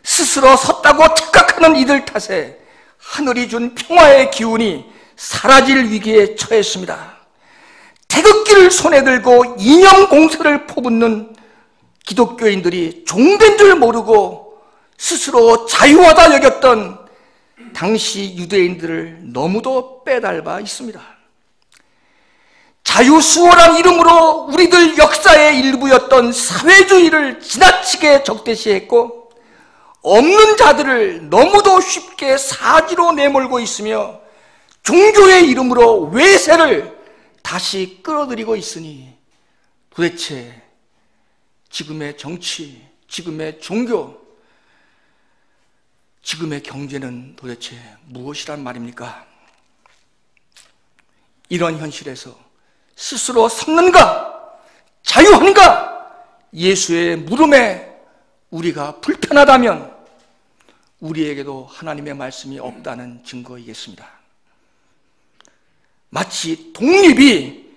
스스로 섰다고 착각하는 이들 탓에 하늘이 준 평화의 기운이 사라질 위기에 처했습니다. 태극기를 손에 들고 이념 공세를 퍼붓는 기독교인들이 종된 줄 모르고 스스로 자유하다 여겼던 당시 유대인들을 너무도 빼닮아 있습니다. 자유수호란 이름으로 우리들 역사의 일부였던 사회주의를 지나치게 적대시했고, 없는 자들을 너무도 쉽게 사지로 내몰고 있으며 종교의 이름으로 외세를 다시 끌어들이고 있으니 도대체 지금의 정치, 지금의 종교, 지금의 경제는 도대체 무엇이란 말입니까? 이런 현실에서 스스로 섰는가? 자유한가? 예수의 물음에 우리가 불편하다면 우리에게도 하나님의 말씀이 없다는 증거이겠습니다. 마치 독립이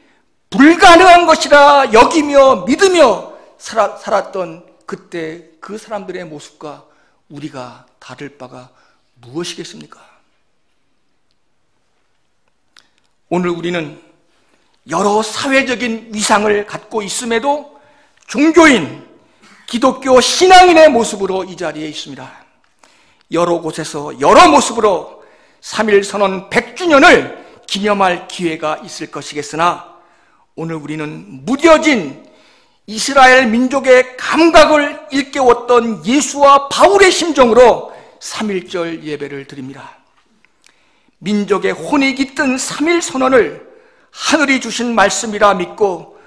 불가능한 것이라 여기며 믿으며 살았던 그때 그 사람들의 모습과 우리가 다를 바가 무엇이겠습니까? 오늘 우리는 여러 사회적인 위상을 갖고 있음에도 종교인, 기독교 신앙인의 모습으로 이 자리에 있습니다. 여러 곳에서 여러 모습으로 3.1선언 100주년을 기념할 기회가 있을 것이겠으나 오늘 우리는 무뎌진 이스라엘 민족의 감각을 일깨웠던 예수와 바울의 심정으로 3.1절 예배를 드립니다. 민족의 혼이 깃든 3.1선언을 하늘이 주신 말씀이라 믿고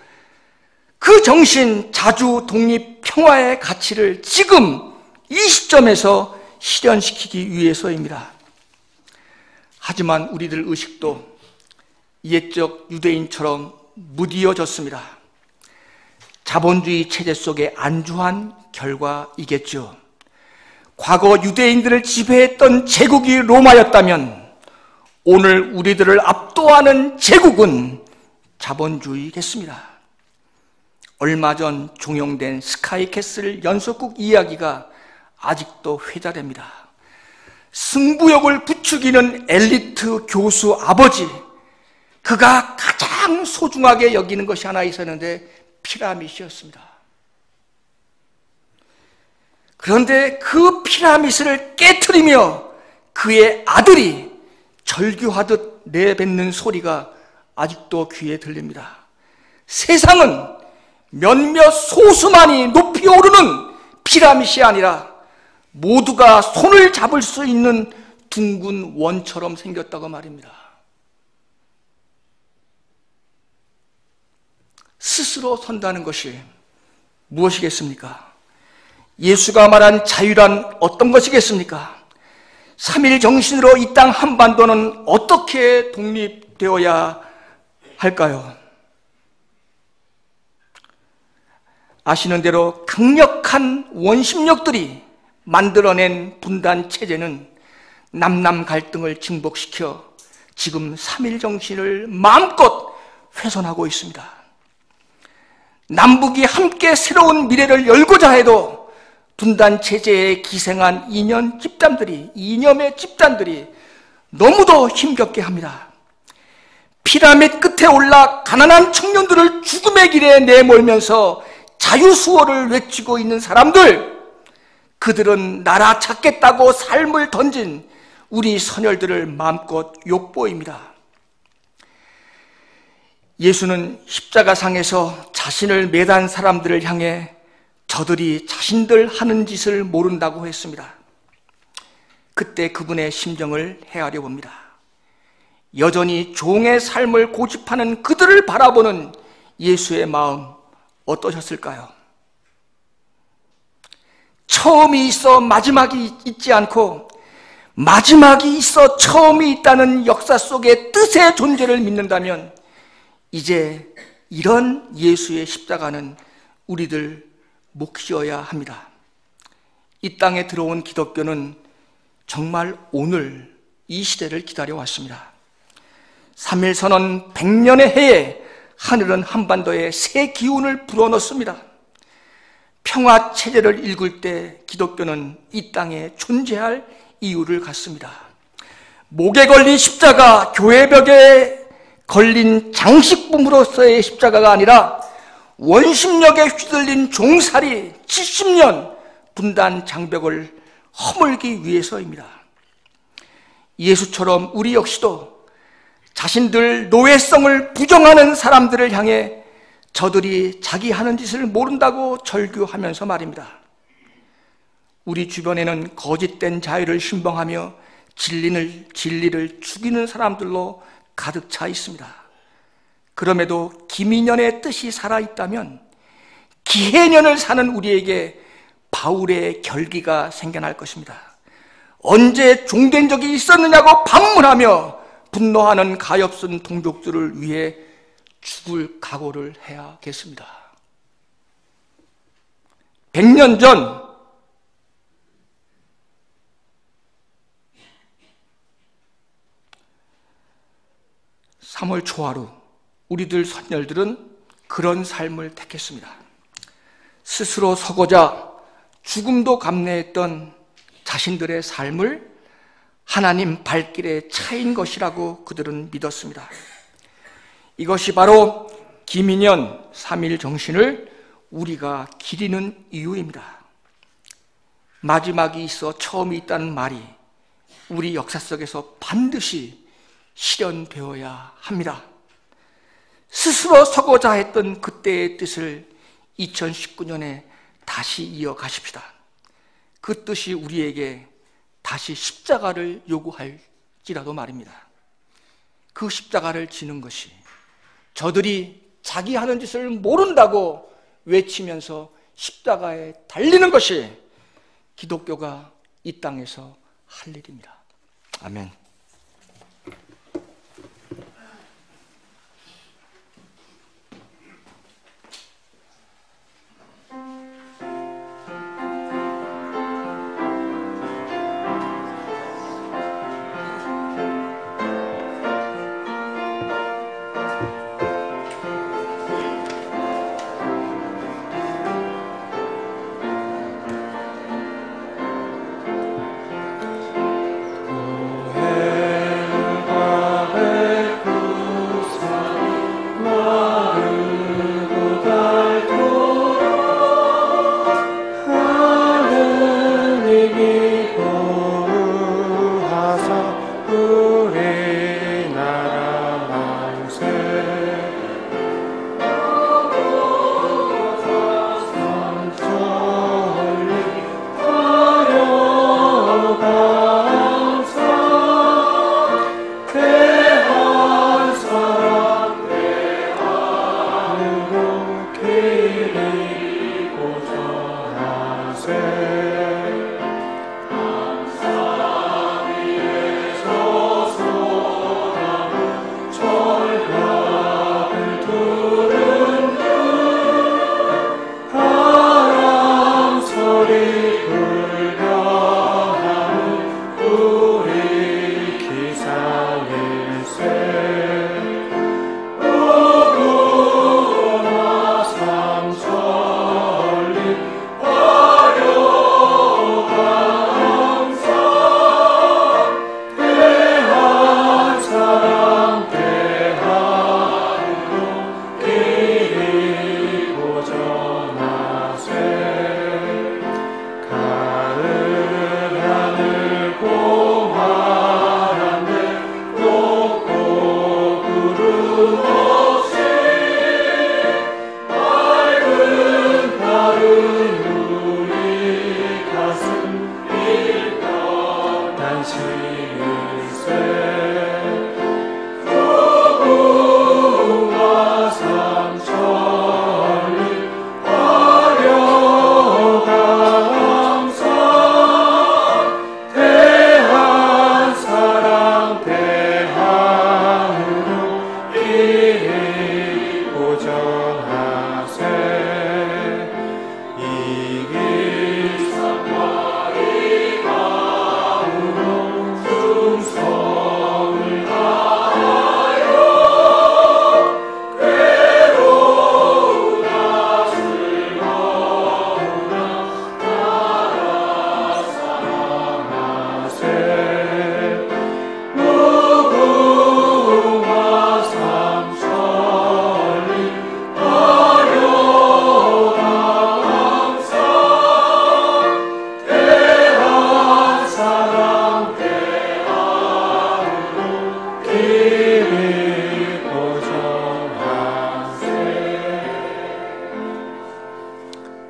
그 정신, 자주, 독립, 평화의 가치를 지금 이 시점에서 실현시키기 위해서입니다. 하지만 우리들 의식도 옛적 유대인처럼 무디어졌습니다. 자본주의 체제 속에 안주한 결과이겠죠. 과거 유대인들을 지배했던 제국이 로마였다면 오늘 우리들을 압도하는 제국은 자본주의겠습니다. 얼마 전 종영된 스카이캐슬 연속극 이야기가 아직도 회자됩니다. 승부욕을 부추기는 엘리트 교수 아버지, 그가 가장 소중하게 여기는 것이 하나 있었는데 피라밋이었습니다. 그런데 그 피라밋을 깨트리며 그의 아들이 절규하듯 내뱉는 소리가 아직도 귀에 들립니다. 세상은 몇몇 소수만이 높이 오르는 피라밋이 아니라 모두가 손을 잡을 수 있는 둥근 원처럼 생겼다고 말입니다. 스스로 선다는 것이 무엇이겠습니까? 예수가 말한 자유란 어떤 것이겠습니까? 3.1 정신으로 이 땅 한반도는 어떻게 독립되어야 할까요? 아시는 대로 강력한 원심력들이 만들어낸 분단 체제는 남남 갈등을 증폭시켜 지금 3.1 정신을 마음껏 훼손하고 있습니다. 남북이 함께 새로운 미래를 열고자 해도 분단 체제에 기생한 이념의 집단들이 너무도 힘겹게 합니다. 피라밋 끝에 올라 가난한 청년들을 죽음의 길에 내몰면서 자유수호를 외치고 있는 사람들, 그들은 나라 찾겠다고 삶을 던진 우리 선열들을 마음껏 욕보입니다. 예수는 십자가상에서 자신을 매단 사람들을 향해 저들이 자신들 하는 짓을 모른다고 했습니다. 그때 그분의 심정을 헤아려 봅니다. 여전히 종의 삶을 고집하는 그들을 바라보는 예수의 마음 어떠셨을까요? 처음이 있어 마지막이 있지 않고 마지막이 있어 처음이 있다는 역사 속의 뜻의 존재를 믿는다면 이제 이런 예수의 십자가는 우리들 몫이어야 합니다. 이 땅에 들어온 기독교는 정말 오늘 이 시대를 기다려왔습니다. 3.1 선언 100년의 해에 하늘은 한반도에 새 기운을 불어넣습니다. 평화 체제를 읽을 때 기독교는 이 땅에 존재할 이유를 갖습니다. 목에 걸린 십자가, 교회벽에 걸린 장식품으로서의 십자가가 아니라 원심력에 휘둘린 종살이 70년 분단 장벽을 허물기 위해서입니다. 예수처럼 우리 역시도 자신들 노예성을 부정하는 사람들을 향해 저들이 자기 하는 짓을 모른다고 절규하면서 말입니다. 우리 주변에는 거짓된 자유를 신봉하며 진리를 죽이는 사람들로 가득 차 있습니다. 그럼에도 기민년의 뜻이 살아있다면 기해년을 사는 우리에게 바울의 결기가 생겨날 것입니다. 언제 종된 적이 있었느냐고 반문하며 분노하는 가엾은 동족들을 위해 죽을 각오를 해야겠습니다. 100년 전 (3월) 초하루 우리들 선열들은 그런 삶을 택했습니다. 스스로 서고자 죽음도 감내했던 자신들의 삶을 하나님 발길에 차인 것이라고 그들은 믿었습니다. 이것이 바로 기민년 3.1 정신을 우리가 기리는 이유입니다. 마지막이 있어 처음이 있다는 말이 우리 역사 속에서 반드시 실현되어야 합니다. 스스로 서고자 했던 그때의 뜻을 2019년에 다시 이어가십시다. 그 뜻이 우리에게 다시 십자가를 요구할지라도 말입니다. 그 십자가를 지는 것이 저들이 자기 하는 짓을 모른다고 외치면서 십자가에 달리는 것이 기독교가 이 땅에서 할 일입니다. 아멘.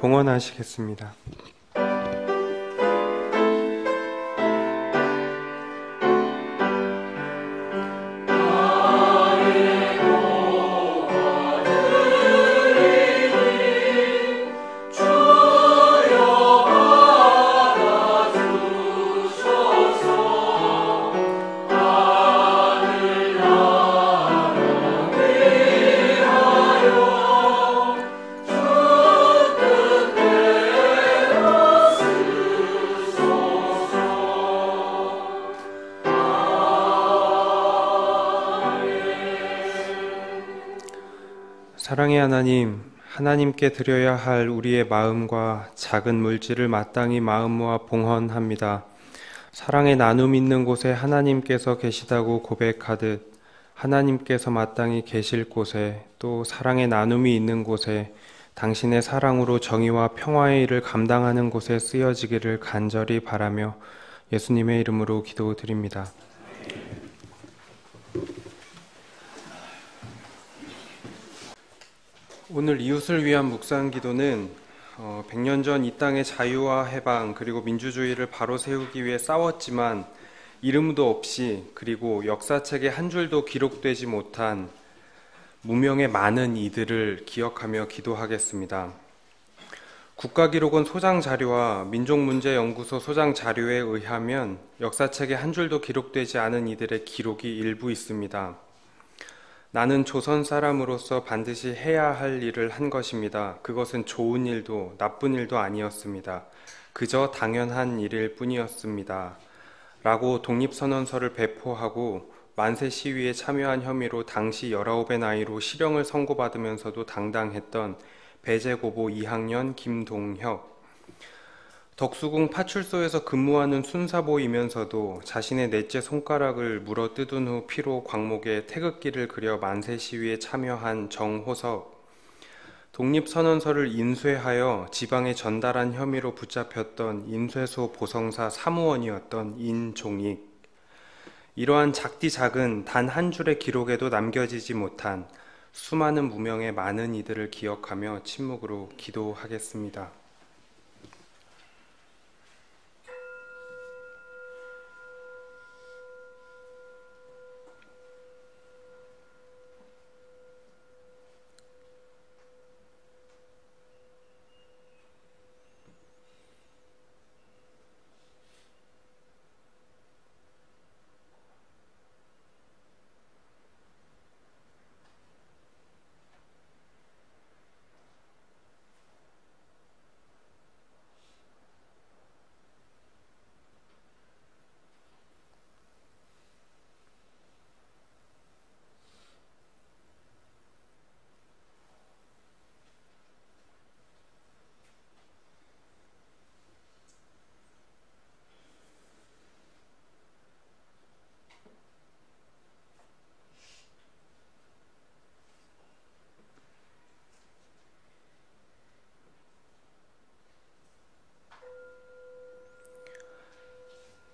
봉헌하시겠습니다. 사랑의 하나님, 하나님께 드려야 할 우리의 마음과 작은 물질을 마땅히 마음 모아 봉헌합니다. 사랑의 나눔 있는 곳에 하나님께서 계시다고 고백하듯 하나님께서 마땅히 계실 곳에 또 사랑의 나눔이 있는 곳에 당신의 사랑으로 정의와 평화의 일을 감당하는 곳에 쓰여지기를 간절히 바라며 예수님의 이름으로 기도드립니다. 오늘 이웃을 위한 묵상 기도는 100년 전 이 땅의 자유와 해방 그리고 민주주의를 바로 세우기 위해 싸웠지만 이름도 없이 그리고 역사책에 한 줄도 기록되지 못한 무명의 많은 이들을 기억하며 기도하겠습니다. 국가기록원 소장자료와 민족문제연구소 소장자료에 의하면 역사책에 한 줄도 기록되지 않은 이들의 기록이 일부 있습니다. 나는 조선 사람으로서 반드시 해야 할 일을 한 것입니다. 그것은 좋은 일도 나쁜 일도 아니었습니다. 그저 당연한 일일 뿐이었습니다. 라고 독립선언서를 배포하고 만세 시위에 참여한 혐의로 당시 19의 나이로 실형을 선고받으면서도 당당했던 배제고보 2학년 김동혁. 덕수궁 파출소에서 근무하는 순사보이면서도 자신의 넷째 손가락을 물어 뜯은 후 피로 광목에 태극기를 그려 만세 시위에 참여한 정호석. 독립선언서를 인쇄하여 지방에 전달한 혐의로 붙잡혔던 인쇄소 보성사 사무원이었던 인종익. 이러한 작디 작은 단 한 줄의 기록에도 남겨지지 못한 수많은 무명의 많은 이들을 기억하며 침묵으로 기도하겠습니다.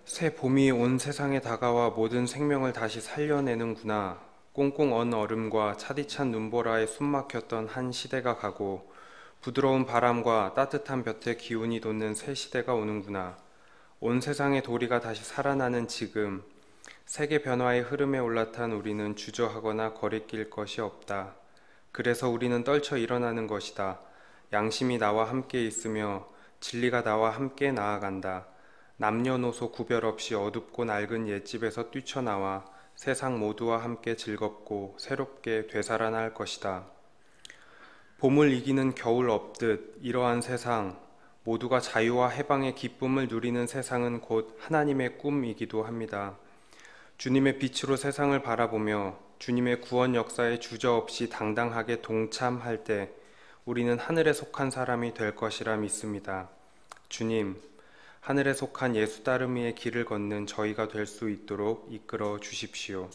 새 봄이 온 세상에 다가와 모든 생명을 다시 살려내는구나. 꽁꽁 언 얼음과 차디찬 눈보라에 숨막혔던 한 시대가 가고 부드러운 바람과 따뜻한 볕에 기운이 돋는 새 시대가 오는구나. 온 세상의 도리가 다시 살아나는 지금 세계 변화의 흐름에 올라탄 우리는 주저하거나 거리낄 것이 없다. 그래서 우리는 떨쳐 일어나는 것이다. 양심이 나와 함께 있으며 진리가 나와 함께 나아간다. 남녀노소 구별 없이 어둡고 낡은 옛집에서 뛰쳐나와 세상 모두와 함께 즐겁고 새롭게 되살아날 것이다. 봄을 이기는 겨울 없듯 이러한 세상, 모두가 자유와 해방의 기쁨을 누리는 세상은 곧 하나님의 꿈이기도 합니다. 주님의 빛으로 세상을 바라보며 주님의 구원 역사에 주저없이 당당하게 동참할 때 우리는 하늘에 속한 사람이 될 것이라 믿습니다. 주님, 하늘에 속한 예수 따르미의 길을 걷는 저희가 될 수 있도록 이끌어 주십시오.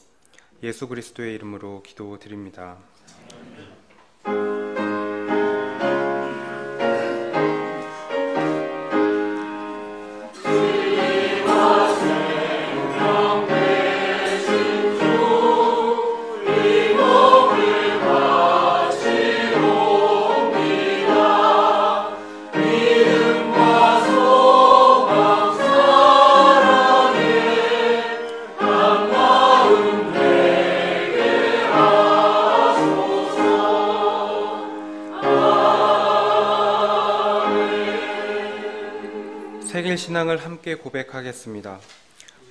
예수 그리스도의 이름으로 기도드립니다. 신앙을 함께 고백하겠습니다.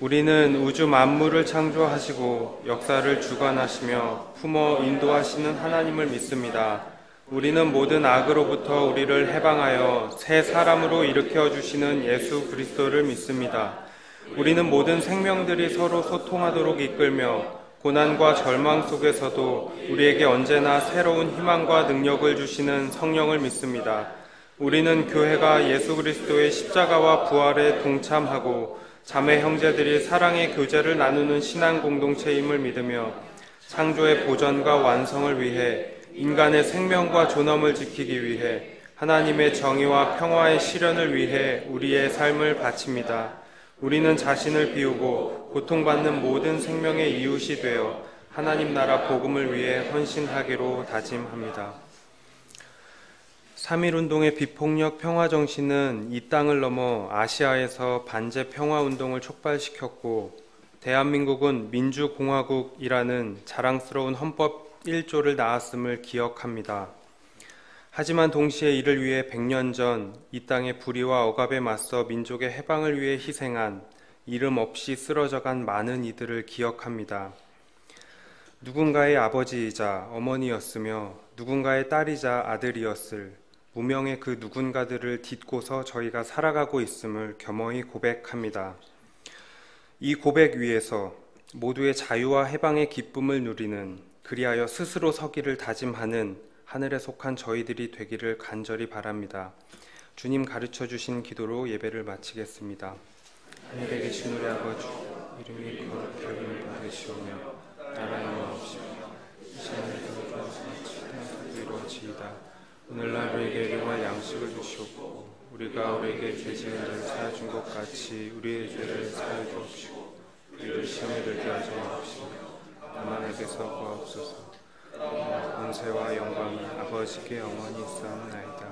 우리는 우주 만물을 창조하시고 역사를 주관하시며 품어 인도하시는 하나님을 믿습니다. 우리는 모든 악으로부터 우리를 해방하여 새 사람으로 일으켜 주시는 예수 그리스도를 믿습니다. 우리는 모든 생명들이 서로 소통하도록 이끌며 고난과 절망 속에서도 우리에게 언제나 새로운 희망과 능력을 주시는 성령을 믿습니다. 우리는 교회가 예수 그리스도의 십자가와 부활에 동참하고 자매 형제들이 사랑의 교제를 나누는 신앙 공동체임을 믿으며 창조의 보전과 완성을 위해 인간의 생명과 존엄을 지키기 위해 하나님의 정의와 평화의 실현을 위해 우리의 삶을 바칩니다. 우리는 자신을 비우고 고통받는 모든 생명의 이웃이 되어 하나님 나라 복음을 위해 헌신하기로 다짐합니다. 3.1운동의 비폭력 평화정신은 이 땅을 넘어 아시아에서 반제 평화운동을 촉발시켰고, 대한민국은 민주공화국이라는 자랑스러운 헌법 1조를 낳았음을 기억합니다. 하지만 동시에 이를 위해 100년 전 이 땅의 불의와 억압에 맞서 민족의 해방을 위해 희생한 이름 없이 쓰러져간 많은 이들을 기억합니다. 누군가의 아버지이자 어머니였으며 누군가의 딸이자 아들이었을 무명의 그 누군가들을 딛고서 저희가 살아가고 있음을 겸허히 고백합니다. 이 고백 위에서 모두의 자유와 해방의 기쁨을 누리는, 그리하여 스스로 서기를 다짐하는 하늘에 속한 저희들이 되기를 간절히 바랍니다. 주님 가르쳐 주신 기도로 예배를 마치겠습니다. 하늘에 계신 우리 아버지, 이름이 거룩히 여김을 받으시오며 나라의 없시며 시간을 이루어지이다. 오늘날 우리에게 일용할 양식을 주시옵고, 우리가 우리에게 죄 지은 자를 사하준 것 같이 우리의 죄를 사하여 주옵시고, 우리를 시험에 들게 하지 마옵시며 다만 악에서 구하옵소서. 권세와 영광이 아버지께 영원히 있사옵나이다.